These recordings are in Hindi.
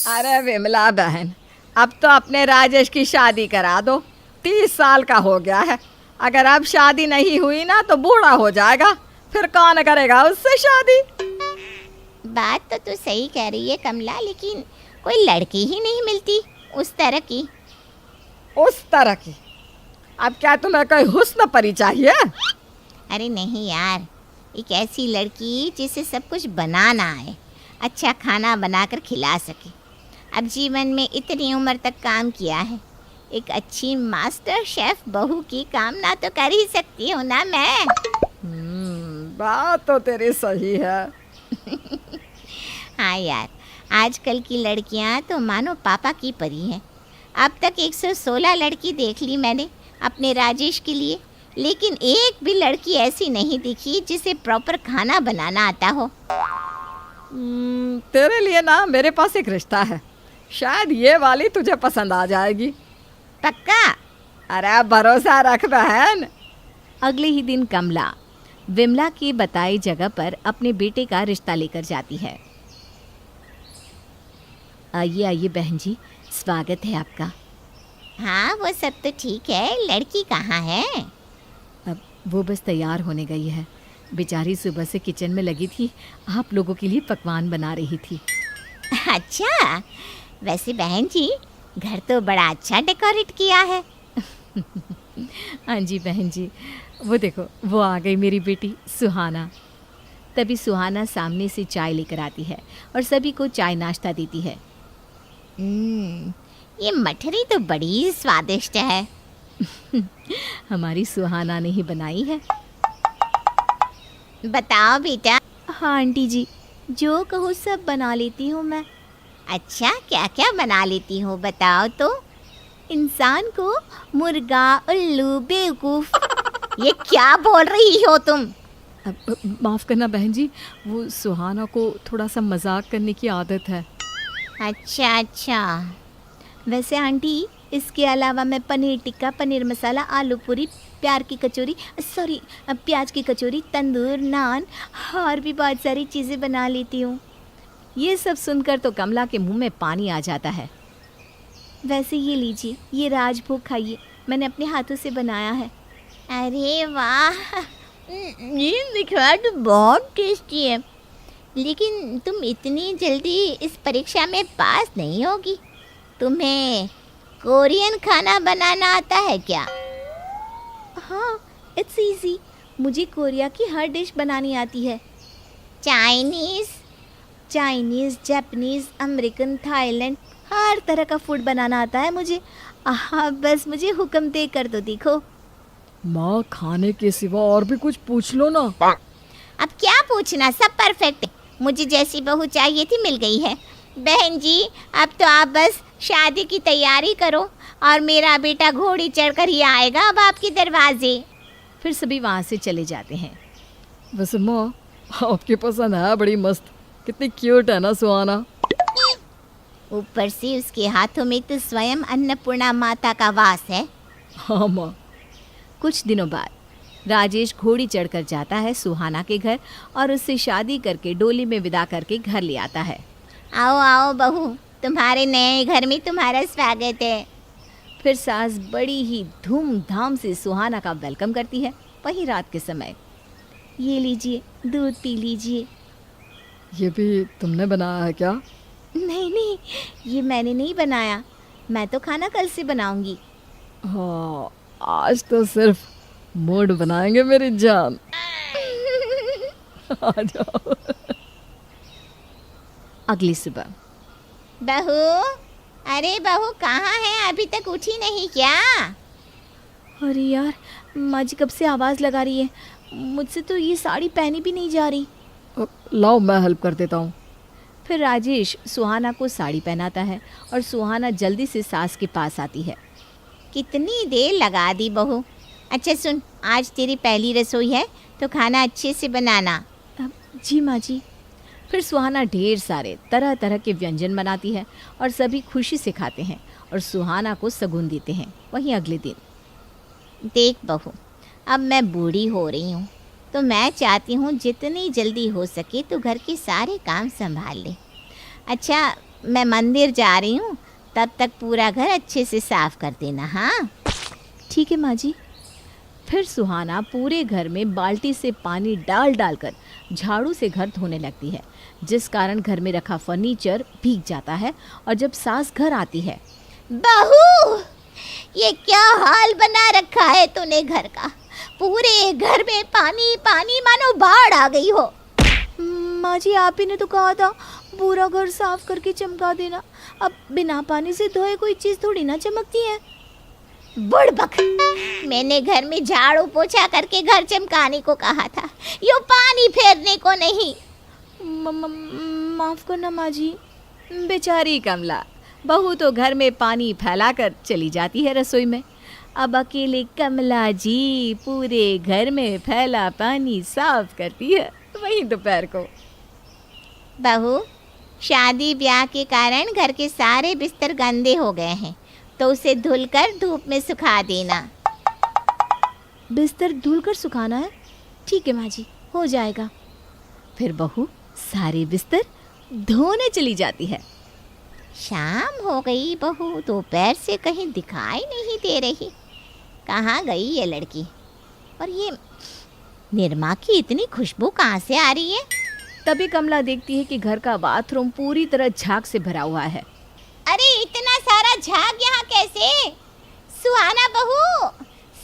अरे विमला बहन, अब तो अपने राजेश की शादी करा दो। 30 साल का हो गया है। अगर अब शादी नहीं हुई ना तो बूढ़ा हो जाएगा, फिर कौन करेगा उससे शादी। बात तो तू सही कह रही है कमला, लेकिन कोई लड़की ही नहीं मिलती उस तरह की। उस तरह की? अब क्या तुम्हें कोई हुस्न परी चाहिए? अरे नहीं यार, एक ऐसी लड़की जिसे सब कुछ बनाना आए, अच्छा खाना बनाकर खिला सके। अब जीवन में इतनी उम्र तक काम किया है, एक अच्छी मास्टर शेफ बहू की कामना तो कर ही सकती हूँ ना मैं। बात तो तेरी सही है। हाँ यार, आजकल की लड़कियाँ तो मानो पापा की परी हैं। अब तक 116 लड़की देख ली मैंने अपने राजेश के लिए, लेकिन एक भी लड़की ऐसी नहीं दिखी जिसे प्रॉपर खाना बनाना आता हो। तेरे लिए ना मेरे पास एक रिश्ता है, शायद ये वाली तुझे पसंद आ जाएगी। पक्का? अरे भरोसा रख बहन। अगले ही दिन कमला विमला की बताई जगह पर अपने बेटे का रिश्ता लेकर जाती है। आइए आइए बहन जी, स्वागत है आपका। हाँ वो सब तो ठीक है, लड़की कहाँ है? अब वो बस तैयार होने गई है। बेचारी सुबह से किचन में लगी थी, आप लोगों के लिए पकवान बना रही थी। अच्छा, वैसे बहन जी घर तो बड़ा अच्छा डेकोरेट किया है। हाँ जी बहन जी, वो देखो वो आ गई मेरी बेटी सुहाना। तभी सुहाना सामने से चाय लेकर आती है और सभी को चाय नाश्ता देती है। ये मठरी तो बड़ी स्वादिष्ट है। हमारी सुहाना ने ही बनाई है। बताओ बेटा। हाँ आंटी जी, जो कहो सब बना लेती हूँ मैं। अच्छा, क्या क्या बना लेती हो बताओ तो। इंसान को मुर्गा, उल्लू, बेवकूफ। ये क्या बोल रही हो तुम? माफ़ करना बहन जी, वो सुहाना को थोड़ा सा मजाक करने की आदत है। अच्छा अच्छा। वैसे आंटी, इसके अलावा मैं पनीर टिक्का, पनीर मसाला, आलू पूरी, प्याज की कचौरी, तंदूर, नान और भी बहुत सारी चीज़ें बना लेती हूँ। ये सब सुनकर तो कमला के मुंह में पानी आ जाता है। वैसे ये लीजिए, ये राजभोग खाइए, मैंने अपने हाथों से बनाया है। अरे वाह, ये दिख रहा है तो बहुत टेस्टी है। लेकिन तुम इतनी जल्दी इस परीक्षा में पास नहीं होगी। तुम्हें कोरियन खाना बनाना आता है क्या? हाँ, इट्स इजी। मुझे कोरिया की हर डिश बनानी आती है। चाइनीज़, जापानीज़, अमेरिकन, थाईलैंड, हर तरह का फूड बनाना आता है मुझे। बस मुझे हुक्म दे कर दो। देखो माँ, खाने के सिवा और भी कुछ पूछ लो ना। अब क्या पूछना, सब परफेक्ट है। मुझे जैसी बहू चाहिए थी मिल गई है। बहन जी, अब तो आप बस शादी की तैयारी करो और मेरा बेटा घोड़ी चढ़कर ही आएगा अब आपके दरवाजे। फिर सभी वहाँ से चले जाते हैं। वैसे माँ, आपकी पसंद है बड़ी मस्त, कितनी क्यूट है ना सुहाना। ऊपर से उसके हाथों में तो स्वयं अन्नपूर्णा माता का वास है। हाँ माँ। कुछ दिनों बाद राजेश घोड़ी चढ़कर जाता है सुहाना के घर और उससे शादी करके डोली में विदा करके घर ले आता है। आओ आओ बहू, तुम्हारे नए घर में तुम्हारा स्वागत है। फिर सास बड़ी ही धूमधाम से सुहाना का वेलकम करती है। वही रात के समय, ये लीजिए दूध पी लीजिए। ये भी तुमने बनाया है क्या? नहीं, ये मैंने नहीं बनाया, मैं तो खाना कल से बनाऊंगी। हाँ, आज तो सिर्फ मूड बनाएंगे मेरी जान। आ जाओ। अगली सुबह, बहू, अरे बहू कहाँ है? अभी तक उठी नहीं क्या? अरे यार, माँ जी कब से आवाज़ लगा रही है, मुझसे तो ये साड़ी पहनी भी नहीं जा रही। लाओ मैं हेल्प कर देता हूँ। फिर राजेश सुहाना को साड़ी पहनाता है और सुहाना जल्दी से सास के पास आती है। कितनी देर लगा दी बहू। अच्छा सुन, आज तेरी पहली रसोई है तो खाना अच्छे से बनाना। जी माँ जी। फिर सुहाना ढेर सारे तरह तरह के व्यंजन बनाती है और सभी खुशी से खाते हैं और सुहाना को शगुन देते हैं। वहीं अगले दिन, देख बहू, अब मैं बूढ़ी हो रही हूँ तो मैं चाहती हूँ जितनी जल्दी हो सके तो घर के सारे काम संभाल ले। अच्छा, मैं मंदिर जा रही हूँ, तब तक पूरा घर अच्छे से साफ कर देना। हाँ ठीक है माँ जी। फिर सुहाना पूरे घर में बाल्टी से पानी डाल डालकर झाड़ू से घर धोने लगती है, जिस कारण घर में रखा फर्नीचर भीग जाता है। और जब सास घर आती है, बहू, ये क्या हाल बना रखा है तूने घर का? पूरे घर में पानी पानी, मानो बाढ़ आ गई हो। माँ जी आप ही ने तो कहा था पूरा घर साफ करके चमका देना। अब बिना पानी से धोए कोई चीज़ थोड़ी ना चमकती है। बुड़बक, मैंने घर में झाड़ू पोछा करके घर चमकाने को कहा था, यो पानी फेरने को नहीं। माफ़ करना माँ जी। बेचारी कमला, बहू तो घर में पानी फैलाकर चली जाती है रसोई में। अब अकेले कमला जी पूरे घर में फैला पानी साफ करती है, वहीं दोपहर को। बहू, शादी ब्याह के कारण घर के सारे बिस्तर गंदे हो गए हैं, तो उसे धुलकर धूप में सुखा देना। बिस्तर धुलकर सुखाना है? ठीक है माँ जी, हो जाएगा। फिर बहू सारे बिस्तर धोने चली जाती है। शाम हो गई, बहू दोपहर से कहीं दिखाई नहीं दे रही। कहाँ गई ये लड़की? और ये निरमा की इतनी खुशबू कहाँ से आ रही है? तभी कमला देखती है कि घर का बाथरूम पूरी तरह झाग से भरा हुआ है। अरे इतना सारा झाग यहाँ कैसे? सुहाना बहू,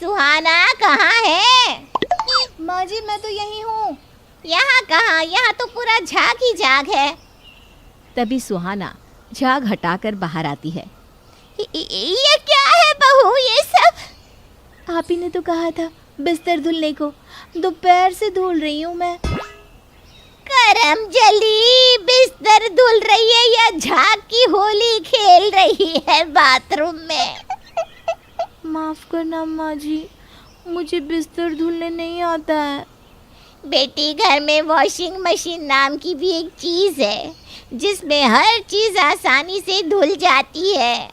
सुहाना कहाँ है? माँ जी मैं तो यही हूँ। यहाँ कहाँ? यहाँ तो पूरा झाग ही झाग है। तभी सुहाना झाग हटाकर बाहर आती है। ये क्या है बहू ये सब? आप ही ने तो कहा था बिस्तर धुलने को, दोपहर से धुल रही हूँ मैं। करम जली, बिस्तर धुल रही है या झाग की होली खेल रही है बाथरूम में? माफ करना माँ जी, मुझे बिस्तर धुलने नहीं आता है। बेटी, घर में वॉशिंग मशीन नाम की भी एक चीज़ है, जिसमें हर चीज़ आसानी से धुल जाती है।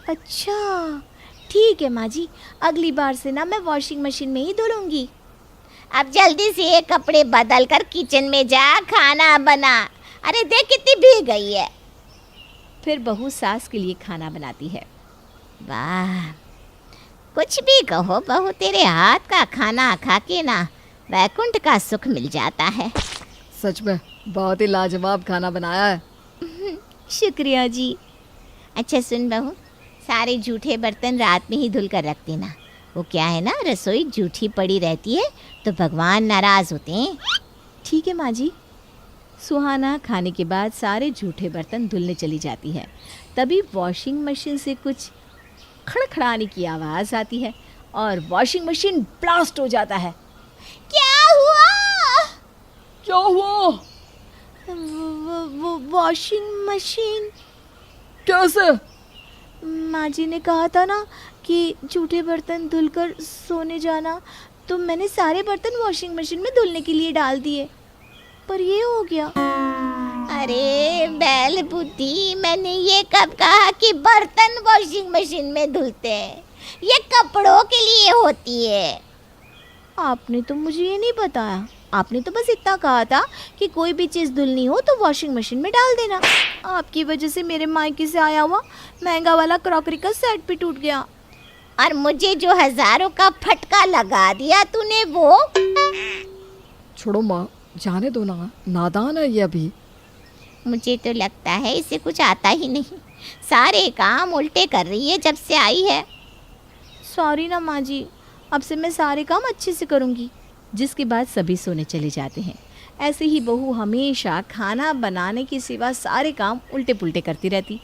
अच्छा ठीक है माँ जी, अगली बार से ना मैं वॉशिंग मशीन में ही धुलूंगी। अब जल्दी से ये कपड़े बदल कर किचन में जा, खाना बना। अरे देख कितनी भीग गई है। फिर बहू सास के लिए खाना बनाती है। वाह, कुछ भी कहो बहू, तेरे हाथ का खाना खा के ना वैकुंठ का सुख मिल जाता है। सच में बहुत ही लाजवाब खाना बनाया है। शुक्रिया जी। अच्छा सुन बहू, सारे जूठे बर्तन रात में ही धुल कर रख देना। वो क्या है ना, रसोई जूठी पड़ी रहती है तो भगवान नाराज़ होते हैं। ठीक है माँ जी। सुहाना खाने के बाद सारे जूठे बर्तन धुलने चली जाती है। तभी वॉशिंग मशीन से कुछ खड़खड़ाने की आवाज़ आती है और वॉशिंग मशीन ब्लास्ट हो जाता है। क्या हुआ? क्या हुआ? Washing machine. कैसे? माँ जी ने कहा था ना कि जूठे बर्तन धुलकर सोने जाना, तो मैंने सारे बर्तन वॉशिंग मशीन में धुलने के लिए डाल दिए, पर ये हो गया। अरे बैल बुद्धि, मैंने ये कब कहा कि बर्तन वॉशिंग मशीन में धुलते हैं? ये कपड़ों के लिए होती है। आपने तो मुझे ये नहीं बताया। आपने तो बस इतना कहा था कि कोई भी चीज़ धुलनी हो तो वॉशिंग मशीन में डाल देना। आपकी वजह से मेरे मायके से आया हुआ महंगा वाला क्रॉकरी का सेट भी टूट गया। और मुझे जो हजारों का फटका लगा दिया तूने, वो। छोड़ो माँ, जाने दो ना, नादान है ये अभी। मुझे तो लगता है इसे कुछ आता ही नहीं, सारे काम उल्टे कर रही है जब से आई है। सॉरी ना माँ जी, अब से मैं सारे काम अच्छे से करूँगी। जिसके बाद सभी सोने चले जाते हैं। ऐसे ही बहू हमेशा खाना बनाने के सिवा सारे काम उल्टे पुल्टे करती रहती।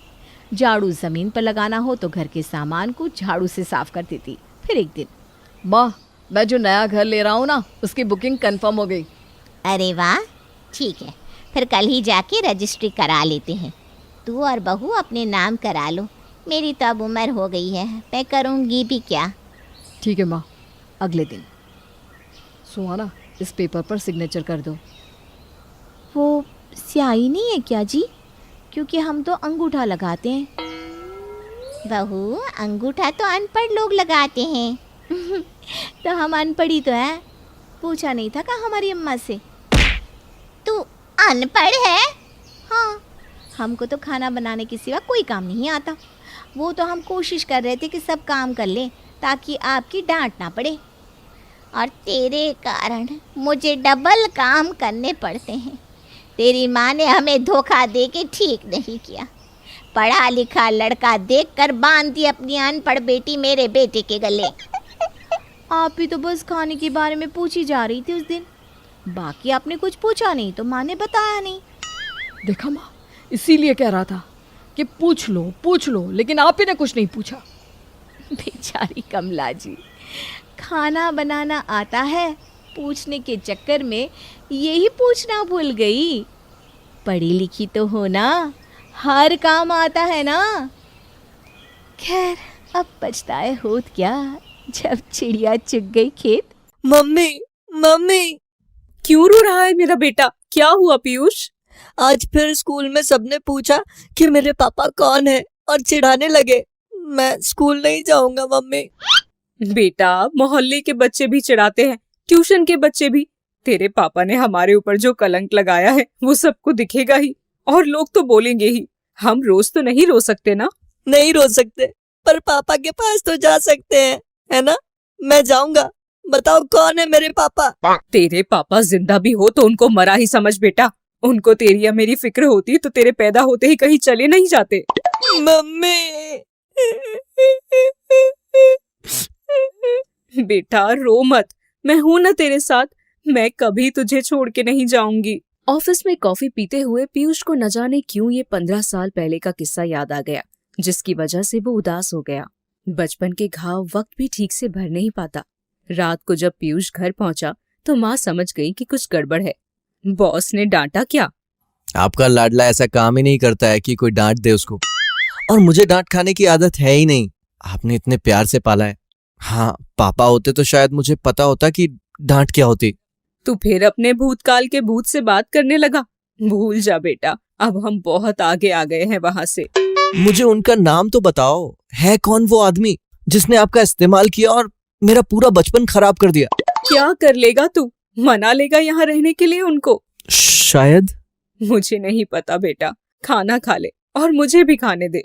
झाड़ू ज़मीन पर लगाना हो तो घर के सामान को झाड़ू से साफ कर देती। फिर एक दिन, माँ मैं जो नया घर ले रहा हूँ ना, उसकी बुकिंग कंफर्म हो गई। अरे वाह, ठीक है, फिर कल ही जाके रजिस्ट्री करा लेते हैं। तू और बहू अपने नाम करा लो, मेरी तो अब उम्र हो गई है, मैं करूँगी भी क्या। ठीक है माँ। अगले दिन, सुहाना इस पेपर पर सिग्नेचर कर दो। वो स्याही नहीं है क्या जी? क्योंकि हम तो अंगूठा लगाते हैं। बहू, अंगूठा तो अनपढ़ लोग लगाते हैं। तो हम अनपढ़ ही तो हैं। पूछा नहीं था क्या हमारी अम्मा से? तू अनपढ़ है? हाँ, हमको तो खाना बनाने के सिवा कोई काम नहीं आता। वो तो हम कोशिश कर रहे थे कि सब काम कर लें ताकि आपकी डांट ना पड़े। और तेरे कारण मुझे डबल काम करने पड़ते हैं। तेरी माँ ने हमें धोखा दे के ठीक नहीं किया। पढ़ा लिखा लड़का देखकर बांध दी अपनी अनपढ़ बेटी मेरे बेटे के गले। आप भी तो बस खाने के बारे में पूछी जा रही थी उस दिन, बाकी आपने कुछ पूछा नहीं तो माँ ने बताया नहीं। देखा माँ, इसीलिए कह रहा था कि पूछ लो, लेकिन आप ही ने कुछ नहीं पूछा। बेचारी कमला जी, खाना बनाना आता है, पूछने के चक्कर में यही पूछना भूल गई। पढ़ी लिखी तो हो ना, हर काम आता है ना। खैर, अब पछताए होत क्या जब चिड़िया चुग गई खेत। मम्मी मम्मी, क्यों रो रहा है मेरा बेटा? क्या हुआ पीयूष? आज फिर स्कूल में सबने पूछा कि मेरे पापा कौन है और चिढ़ाने लगे। मैं स्कूल नहीं जाऊंगा मम्मी। बेटा, मोहल्ले के बच्चे भी चिढ़ाते हैं, ट्यूशन के बच्चे भी। तेरे पापा ने हमारे ऊपर जो कलंक लगाया है वो सबको दिखेगा ही, और लोग तो बोलेंगे ही। हम रोज तो नहीं रो सकते ना। नहीं रो सकते, पर पापा के पास तो जा सकते हैं, है ना? मैं जाऊंगा। बताओ कौन है मेरे पापा? तेरे पापा जिंदा भी हो तो उनको मरा ही समझ बेटा। उनको तेरी या मेरी फिक्र होती तो तेरे पैदा होते ही कहीं चले नहीं जाते। मम्मी। बेटा रो मत, मैं हूं ना तेरे साथ। मैं कभी तुझे छोड़ के नहीं जाऊंगी। ऑफिस में कॉफी पीते हुए पीयूष को न जाने क्यों ये 15 साल पहले का किस्सा याद आ गया, जिसकी वजह से वो उदास हो गया। बचपन के घाव वक्त भी ठीक से भर नहीं पाता। रात को जब पीयूष घर पहुंचा तो माँ समझ गई कि कुछ गड़बड़ है। बॉस ने डांटा क्या? आपका लाडला ऐसा काम ही नहीं करता है कि कोई डांट दे उसको, और मुझे डांट खाने की आदत है ही नहीं। आपने इतने प्यार से पाला है। हाँ, पापा होते तो शायद मुझे पता होता कि डांट क्या होती। तू फिर अपने भूतकाल के भूत से बात करने लगा। भूल जा बेटा, अब हम बहुत आगे आ गए हैं वहां से। मुझे उनका नाम तो बताओ, है कौन वो आदमी जिसने आपका इस्तेमाल किया और मेरा पूरा बचपन खराब कर दिया? क्या कर लेगा तू? मना लेगा यहाँ रहने के लिए उनको? शायद। मुझे नहीं पता बेटा, खाना खा ले और मुझे भी खाने दे।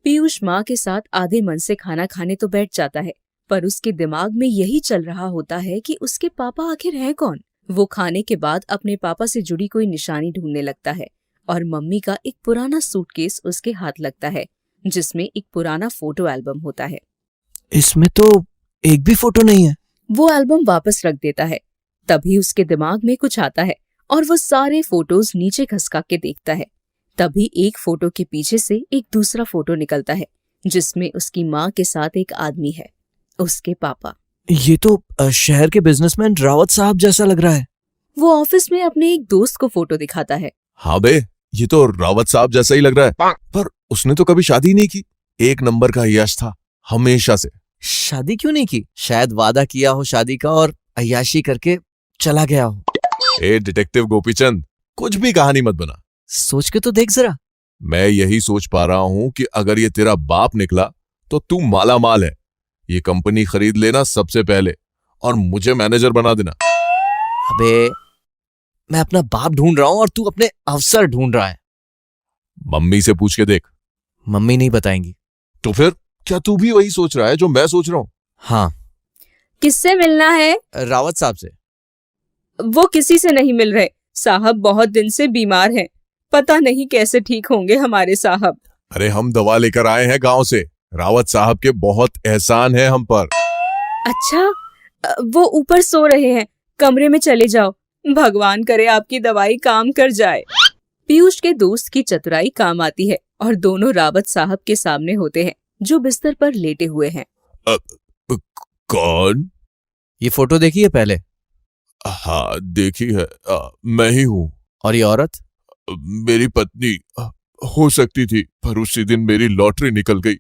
पीयूष माँ के साथ आधे मन से खाना खाने तो बैठ जाता है, पर उसके दिमाग में यही चल रहा होता है कि उसके पापा आखिर हैं कौन। वो खाने के बाद अपने पापा से जुड़ी कोई निशानी ढूंढने लगता है और मम्मी का एक पुराना सूटकेस उसके हाथ लगता है, जिसमें एक पुराना फोटो एल्बम होता है। इसमें तो एक भी फोटो नहीं है। वो एल्बम वापस रख देता है। तभी उसके दिमाग में कुछ आता है और वो सारे फोटोज नीचे खसका के देखता है। तभी एक फोटो के पीछे से एक दूसरा फोटो निकलता है, जिसमें उसकी माँ के साथ एक आदमी है, उसके पापा। ये तो शहर के बिजनेसमैन रावत साहब जैसा लग रहा है। वो ऑफिस में अपने एक दोस्त को फोटो दिखाता है। हाँ बे, ये तो रावत साहब जैसा ही लग रहा है, पर उसने तो कभी शादी नहीं की। एक नंबर का यश था हमेशा से। शादी क्यों नहीं की? शायद वादा किया हो शादी का और अय्याशी करके चला गया हो। ए डिटेक्टिव गोपीचंद, कुछ भी कहानी मत बना। सोच के तो देख जरा। मैं यही सोच पा रहा हूं कि अगर ये तेरा बाप निकला तो तू माला माल है। ये कंपनी खरीद लेना सबसे पहले और मुझे मैनेजर बना देना। अबे, मैं अपना बाप ढूंढ रहा हूं और तू अपने अवसर ढूंढ रहा है। मम्मी से पूछ के देख। मम्मी नहीं बताएंगी। तो फिर क्या तू भी वही सोच रहा है जो मैं सोच रहा हूं? हाँ। किससे मिलना है? रावत साहब से। वो किसी से नहीं मिल रहे। साहब बहुत दिन से बीमार हैं। पता नहीं कैसे ठीक होंगे हमारे साहब। अरे हम दवा लेकर आए हैं गांव से। रावत साहब के बहुत एहसान है हम पर। अच्छा, वो ऊपर सो रहे हैं, कमरे में चले जाओ। भगवान करे आपकी दवाई काम कर जाए। पीयूष के दोस्त की चतुराई काम आती है और दोनों रावत साहब के सामने होते हैं, जो बिस्तर पर लेटे हुए हैं। कौन? ये फोटो देखी है पहले? हाँ देखी है। मैं ही हूँ। और ये औरत? मेरी पत्नी हो सकती थी, पर उसी दिन मेरी लॉटरी निकल गई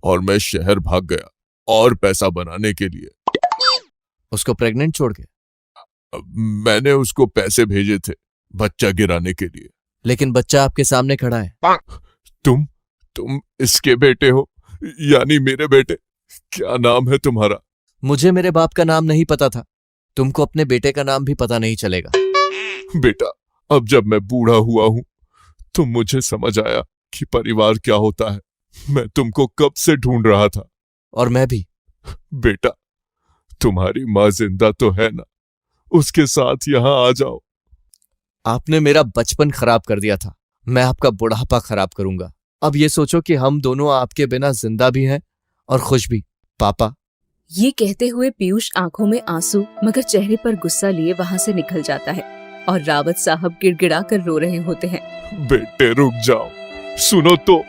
और मैं शहर भाग गया और पैसा बनाने के लिए। उसको प्रेग्नेंट छोड़ के? मैंने उसको पैसे भेजे थे बच्चा गिराने के लिए। लेकिन बच्चा आपके सामने खड़ा है। तुम इसके बेटे हो, यानी मेरे बेटे। क्या नाम है तुम्हारा? मुझे मेरे बाप का नाम नहीं पता था। तुमको अपने बेटे का नाम भी पता नहीं चलेगा। बेटा, अब जब मैं बूढ़ा हुआ हूं तो मुझे समझ आया कि परिवार क्या होता है। मैं तुमको कब से ढूंढ रहा था। और मैं भी। बेटा, तुम्हारी माँ जिंदा तो है ना, उसके साथ यहाँ आ जाओ। आपने मेरा बचपन खराब कर दिया था, मैं आपका बुढ़ापा खराब करूंगा। अब ये सोचो कि हम दोनों आपके बिना जिंदा भी हैं और खुश भी। पापा। ये कहते हुए पीयूष आंखों में आंसू मगर चेहरे पर गुस्सा लिए वहाँ से निकल जाता है और रावत साहब गिड़गिड़ा कर रो रहे होते हैं। बेटे रुक जाओ, सुनो तो।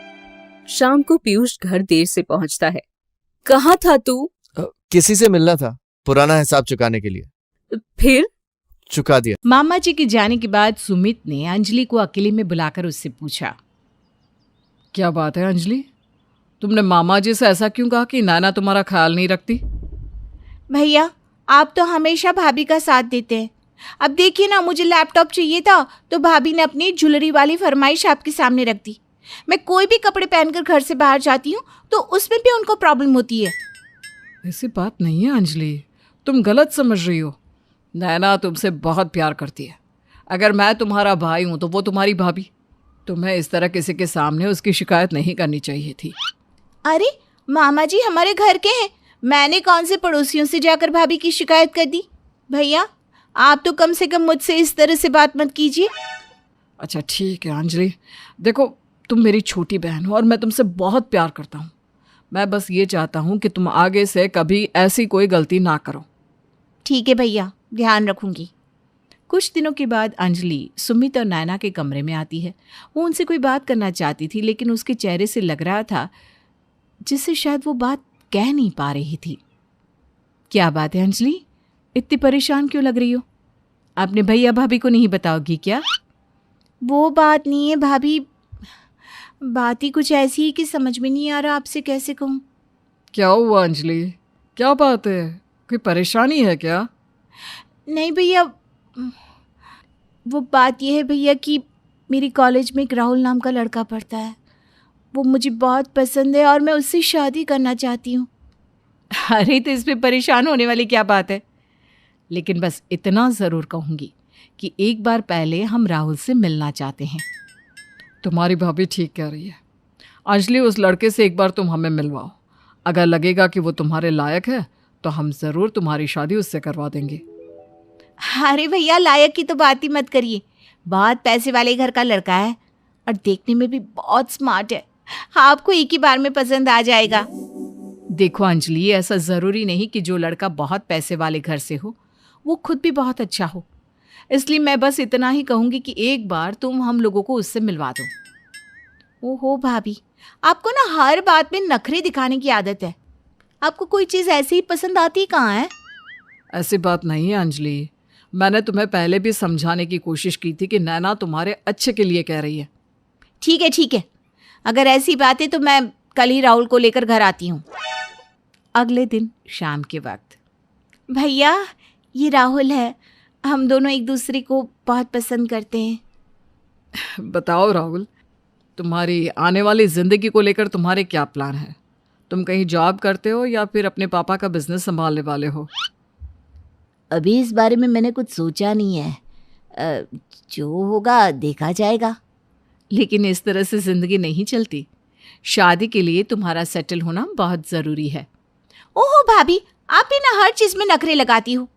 शाम को पीयूष घर देर से पहुँचता है। कहाँ था तू? किसी से मिलना था, पुराना हिसाब चुकाने के लिए। फिर? चुका दिया। मामा जी के जाने के बाद सुमित ने अंजलि को अकेले में बुलाकर उससे पूछा, क्या बात है अंजलि, तुमने मामा जी से ऐसा क्यों कहा कि नाना तुम्हारा ख्याल नहीं रखती? भैया, आप तो हमेशा भाभी का साथ देते हैं। अब देखिए ना, मुझे लैपटॉप चाहिए था तो भाभी ने अपनी ज्वेलरी वाली फरमाइश आपके सामने रख दी। मैं कोई भी कपड़े पहनकर घर से बाहर जाती हूँ तो उसमें भी उनको प्रॉब्लम होती है। ऐसी बात नहीं है अंजलि, तुम गलत समझ रही हो। नैना तुमसे बहुत प्यार करती है। अगर मैं तुम्हारा भाई हूँ तो वो तुम्हारी भाभी। तुम्हें इस तरह किसी के सामने उसकी शिकायत नहीं करनी चाहिए थी। अरे मामा जी हमारे घर के हैं, मैंने कौन से पड़ोसियों से जाकर भाभी की शिकायत कर दी। भैया, आप तो कम से कम मुझसे इस तरह से बात मत कीजिए। अच्छा ठीक है अंजलि, देखो तुम मेरी छोटी बहन हो और मैं तुमसे बहुत प्यार करता हूँ। मैं बस ये चाहता हूँ कि तुम आगे से कभी ऐसी कोई गलती ना करो। ठीक है भैया, ध्यान रखूंगी। कुछ दिनों के बाद अंजलि सुमित और नैना के कमरे में आती है। वो उनसे कोई बात करना चाहती थी लेकिन उसके चेहरे से लग रहा था जिससे शायद वो बात कह नहीं पा रही थी। क्या बात है अंजलि, इतनी परेशान क्यों लग रही हो? आपने भैया भाभी को नहीं बताओगी क्या? वो बात नहीं है भाभी, बात ही कुछ ऐसी है कि समझ में नहीं आ रहा आपसे कैसे कहूँ। क्या हुआ अंजलि, क्या बात है, कोई परेशानी है क्या? नहीं भैया, वो बात यह है भैया कि मेरी कॉलेज में एक राहुल नाम का लड़का पढ़ता है। वो मुझे बहुत पसंद है और मैं उससे शादी करना चाहती हूँ। अरे तो इसमें परेशान होने वाली क्या बात है। लेकिन बस इतना ज़रूर कहूँगी कि एक बार पहले हम राहुल से मिलना चाहते हैं। तुम्हारी भाभी ठीक कह रही है अंजलि, उस लड़के से एक बार तुम हमें मिलवाओ। अगर लगेगा कि वो तुम्हारे लायक है तो हम ज़रूर तुम्हारी शादी उससे करवा देंगे। अरे भैया, लायक की तो बात ही मत करिए। बहुत पैसे वाले घर का लड़का है और देखने में भी बहुत स्मार्ट है। आपको एक ही बार में पसंद आ जाएगा। देखो अंजलि, ऐसा ज़रूरी नहीं कि जो लड़का बहुत पैसे वाले घर से हो वो खुद भी बहुत अच्छा हो। इसलिए मैं बस इतना ही कहूँगी कि एक बार तुम हम लोगों को उससे मिलवा दो। ओहो भाभी, आपको ना हर बात में नखरे दिखाने की आदत है। आपको कोई चीज़ ऐसे ही पसंद आती कहाँ है? ऐसी बात नहीं है अंजलि, मैंने तुम्हें पहले भी समझाने की कोशिश की थी कि नैना तुम्हारे अच्छे के लिए कह रही है। ठीक है ठीक है, अगर ऐसी बात है तो मैं कल ही राहुल को लेकर घर आती हूँ। अगले दिन शाम के वक्त, भैया ये राहुल है, हम दोनों एक दूसरे को बहुत पसंद करते हैं। बताओ राहुल, तुम्हारी आने वाली ज़िंदगी को लेकर तुम्हारे क्या प्लान हैं? तुम कहीं जॉब करते हो या फिर अपने पापा का बिजनेस संभालने वाले हो? अभी इस बारे में मैंने कुछ सोचा नहीं है, जो होगा देखा जाएगा। लेकिन इस तरह से ज़िंदगी नहीं चलती। शादी के लिए तुम्हारा सेटल होना बहुत ज़रूरी है। ओहो भाभी, आप भी ना हर चीज़ में नखरे लगाती हो।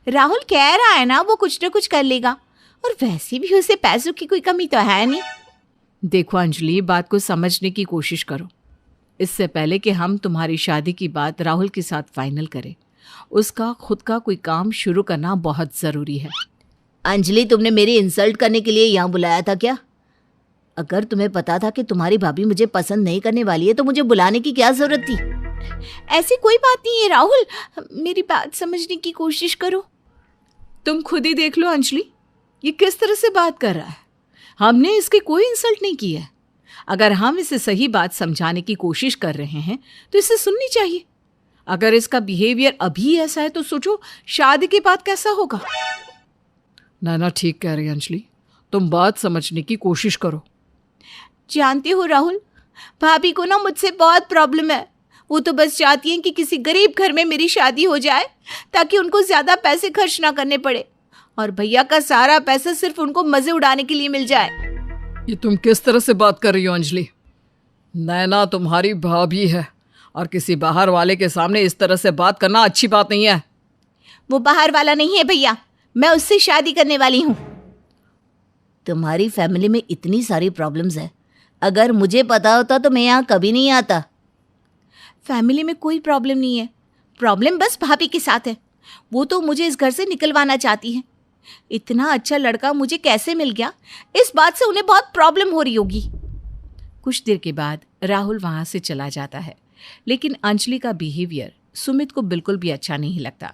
राहुल कह रहा है ना वो कुछ ना कुछ कर लेगा, और वैसे भी उसे पैसों की कोई कमी तो है नहीं। देखो अंजलि, बात को समझने की कोशिश करो। इससे पहले कि हम तुम्हारी शादी की बात राहुल के साथ फाइनल करें, उसका खुद का कोई काम शुरू करना बहुत ज़रूरी है। अंजलि, तुमने मेरी इंसल्ट करने के लिए यहाँ बुलाया था क्या? अगर तुम्हें पता था कि तुम्हारी भाभी मुझे पसंद नहीं करने वाली है तो मुझे बुलाने की क्या जरूरत थी? ऐसी कोई बात नहीं है राहुल, मेरी बात समझने की कोशिश करो। तुम खुद ही देख लो अंजलि, ये किस तरह से बात कर रहा है। हमने इसकी कोई इंसल्ट नहीं की है। अगर हम इसे सही बात समझाने की कोशिश कर रहे हैं तो इसे सुननी चाहिए। अगर इसका बिहेवियर अभी ऐसा है तो सोचो शादी के बाद कैसा होगा। नैना ठीक कह रही है अंजलि, तुम बात समझने की कोशिश करो। जानते हो राहुल, भाभी को ना मुझसे बहुत प्रॉब्लम है। वो तो बस चाहती हैं कि किसी गरीब घर में मेरी शादी हो जाए ताकि उनको ज़्यादा पैसे खर्च ना करने पड़े, और भैया का सारा पैसा सिर्फ उनको मज़े उड़ाने के लिए मिल जाए। ये तुम किस तरह से बात कर रही हो अंजलि? नैना तुम्हारी भाभी है और किसी बाहर वाले के सामने इस तरह से बात करना अच्छी बात नहीं है। वो बाहर वाला नहीं है भैया, मैं उससे शादी करने वाली हूँ। तुम्हारी फैमिली में इतनी सारी प्रॉब्लम्स है, अगर मुझे पता होता तो मैं यहाँ कभी नहीं आता। फैमिली में कोई प्रॉब्लम नहीं है, प्रॉब्लम बस भाभी के साथ है। वो तो मुझे इस घर से निकलवाना चाहती है। इतना अच्छा लड़का मुझे कैसे मिल गया, इस बात से उन्हें बहुत प्रॉब्लम हो रही होगी। कुछ देर के बाद राहुल वहाँ से चला जाता है, लेकिन अंजलि का बिहेवियर सुमित को बिल्कुल भी अच्छा नहीं लगता।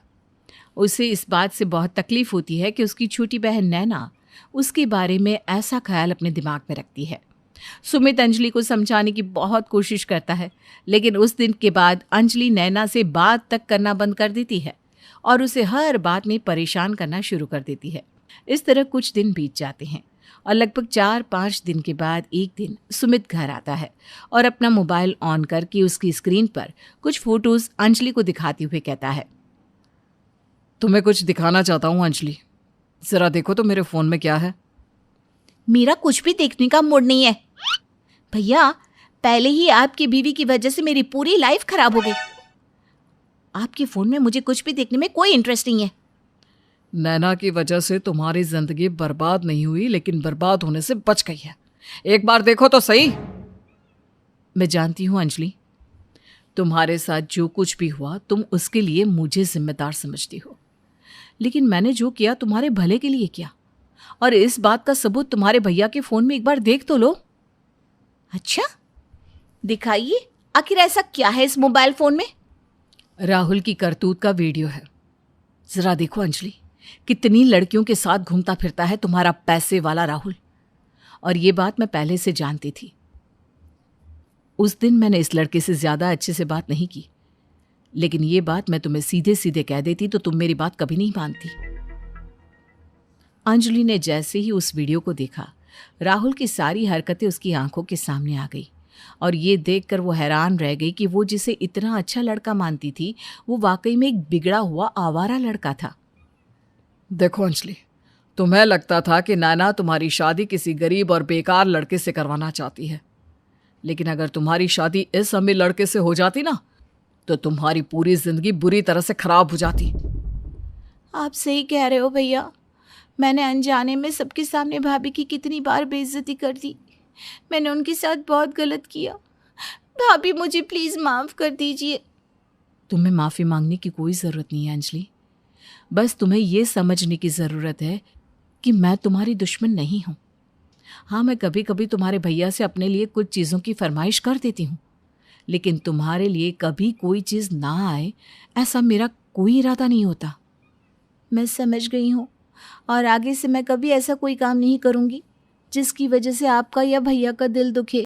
उसे इस बात से बहुत तकलीफ होती है कि उसकी छोटी बहन नैना उसके बारे में ऐसा ख्याल अपने दिमाग में रखती है। सुमित अंजलि को समझाने की बहुत कोशिश करता है, लेकिन उस दिन के बाद अंजलि नैना से बात तक करना बंद कर देती है और उसे हर बात में परेशान करना शुरू कर देती है। इस तरह कुछ दिन बीत जाते हैं और लगभग 4-5 दिन के बाद एक दिन सुमित घर आता है और अपना मोबाइल ऑन करके उसकी स्क्रीन पर कुछ फोटोज अंजलि को दिखाते हुए कहता है, तुम्हें कुछ दिखाना चाहता हूँ अंजलि, जरा देखो तो मेरे फोन में क्या है। मेरा कुछ भी देखने का मूड नहीं है भैया, पहले ही आपकी बीवी की वजह से मेरी पूरी लाइफ खराब हो गई। आपके फ़ोन में मुझे कुछ भी देखने में कोई इंटरेस्ट नहीं है। नैना की वजह से तुम्हारी जिंदगी बर्बाद नहीं हुई, लेकिन बर्बाद होने से बच गई है। एक बार देखो तो सही। मैं जानती हूँ अंजलि, तुम्हारे साथ जो कुछ भी हुआ तुम उसके लिए मुझे जिम्मेदार समझती हो, लेकिन मैंने जो किया तुम्हारे भले के लिए किया, और इस बात का सबूत तुम्हारे भैया के फ़ोन में एक बार देख तो लो। अच्छा, दिखाइए, आखिर ऐसा क्या है इस मोबाइल फ़ोन में? राहुल की करतूत का वीडियो है। जरा देखो अंजलि, कितनी लड़कियों के साथ घूमता फिरता है तुम्हारा पैसे वाला राहुल। और ये बात मैं पहले से जानती थी। उस दिन मैंने इस लड़के से ज़्यादा अच्छे से बात नहीं की, लेकिन ये बात मैं तुम्हें सीधे सीधे कह देती तो तुम मेरी बात कभी नहीं मानती। अंजलि ने जैसे ही उस वीडियो को देखा, राहुल की सारी हरकतें उसकी आंखों के सामने आ गई और ये देखकर वो हैरान रह गई कि वो जिसे इतना अच्छा लड़का मानती थी, वो वाकई में एक बिगड़ा हुआ आवारा लड़का था। देखो अंजलि, तुम्हें लगता था कि नैना तुम्हारी शादी किसी गरीब और बेकार लड़के से करवाना चाहती है, लेकिन अगर तुम्हारी शादी इस अमीर लड़के से हो जाती ना, तो तुम्हारी पूरी जिंदगी बुरी तरह से खराब हो जाती। आप सही कह रहे हो भैया, मैंने अनजाने में सबके सामने भाभी की कितनी बार बेइज्जती कर दी। मैंने उनके साथ बहुत गलत किया। भाभी मुझे प्लीज़ माफ़ कर दीजिए। तुम्हें माफ़ी मांगने की कोई ज़रूरत नहीं है अंजलि, बस तुम्हें ये समझने की ज़रूरत है कि मैं तुम्हारी दुश्मन नहीं हूँ। हाँ, मैं कभी कभी तुम्हारे भैया से अपने लिए कुछ चीज़ों की फरमाइश कर देती हूँ, लेकिन तुम्हारे लिए कभी कोई चीज़ ना आए ऐसा मेरा कोई इरादा नहीं होता। मैं समझ गई हूँ, और आगे से मैं कभी ऐसा कोई काम नहीं करूँगी जिसकी वजह से आपका या भैया का दिल दुखे।